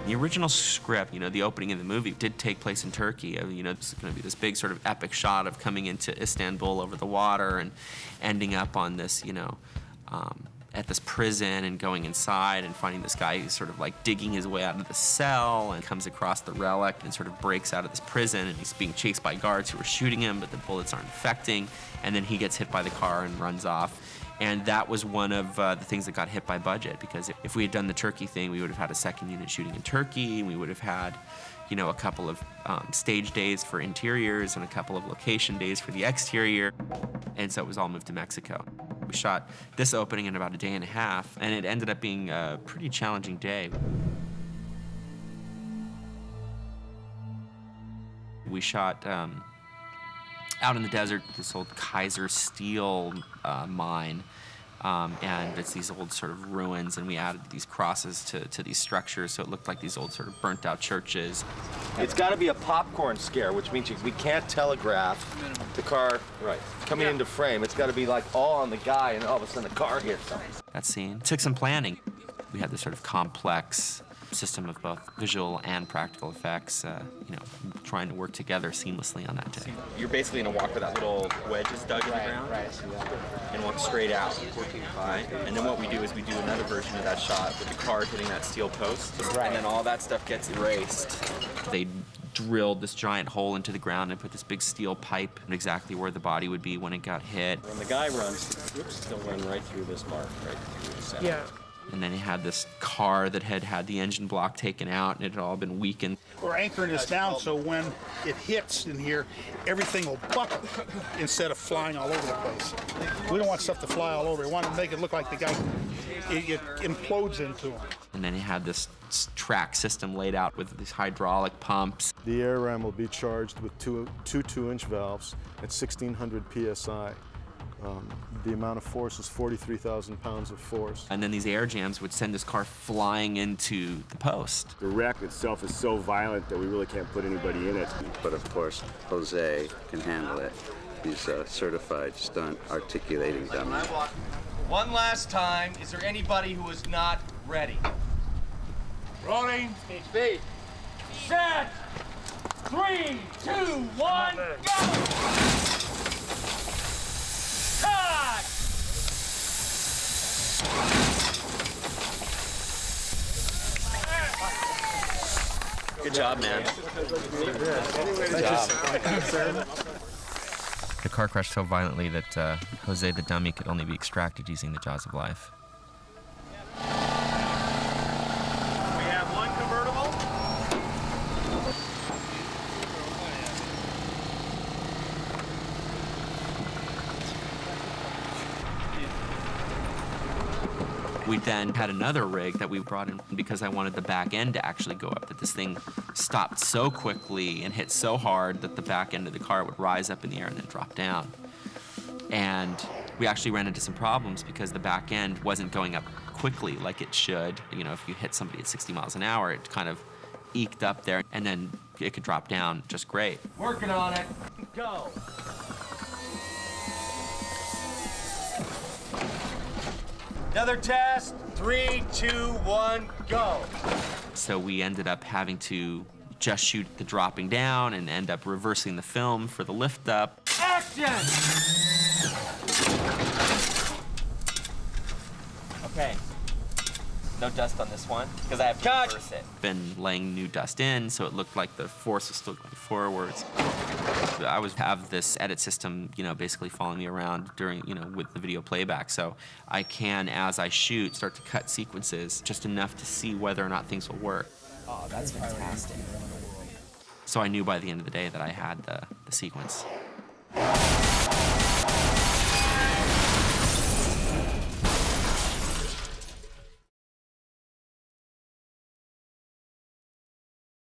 The original script, the opening of the movie did take place in Turkey. It's going to be this big sort of epic shot of coming into Istanbul over the water and ending up on this, at this prison and going inside and finding this guy who's sort of like digging his way out of the cell and comes across the relic and sort of breaks out of this prison, and he's being chased by guards who are shooting him, but the bullets aren't affecting, and then he gets hit by the car and runs off. And that was one of the things that got hit by budget, because if we had done the Turkey thing, we would have had a second unit shooting in Turkey, and we would have had a couple of stage days for interiors and a couple of location days for the exterior. And so it was all moved to Mexico. We shot this opening in about a day and a half, and it ended up being a pretty challenging day. We shot out in the desert, this old Kaiser steel mine. And it's these old sort of ruins, and we added these crosses to these structures, so it looked like these old sort of burnt out churches. It's got to be a popcorn scare, which means we can't telegraph the car coming into frame. It's got to be like all on the guy, and all of a sudden the car hits him. That scene took some planning. We had this sort of complex system of both visual and practical effects, trying to work together seamlessly on that day. You're basically going to walk where that little wedge is dug in the ground and walk straight out. Right? And then what we do is we do another version of that shot with the car hitting that steel post, and then all that stuff gets erased. They drilled this giant hole into the ground and put this big steel pipe exactly where the body would be when it got hit. When the guy runs, he'll run right through this mark, right through the center. Yeah. And then he had this car that had the engine block taken out, and it had all been weakened. We're anchoring this down so when it hits in here, everything will buckle instead of flying all over the place. We don't want stuff to fly all over. We want to make it look like the guy, it implodes into him. And then he had this track system laid out with these hydraulic pumps. The air ram will be charged with two 2-inch valves at 1,600 PSI. The amount of force is 43,000 pounds of force. And then these air jams would send this car flying into the post. The wreck itself is so violent that we really can't put anybody in it. But of course, Jose can handle it. He's a certified stunt articulating dummy. One last time, is there anybody who is not ready? Rolling. Speed. Set. 3, 2, 1, go! Cut! Good job, man. Good job. The car crashed so violently that Jose the dummy could only be extracted using the jaws of life. We have one convertible. We then had another rig that we brought in because I wanted the back end to actually go up, that this thing stopped so quickly and hit so hard that the back end of the car would rise up in the air and then drop down. And we actually ran into some problems because the back end wasn't going up quickly like it should. If you hit somebody at 60 miles an hour, it kind of eked up there, and then it could drop down just great. Working on it. Go. Another test. 3, 2, 1, go. So we ended up having to just shoot the dropping down and end up reversing the film for the lift up. Action! Okay. No dust on this one, because I have to reverse it. Been laying new dust in, so it looked like the force was still going forwards. I would have this edit system, basically following me around during, with the video playback. So I can, as I shoot, start to cut sequences just enough to see whether or not things will work. Oh, that's fantastic. So I knew by the end of the day that I had the sequence.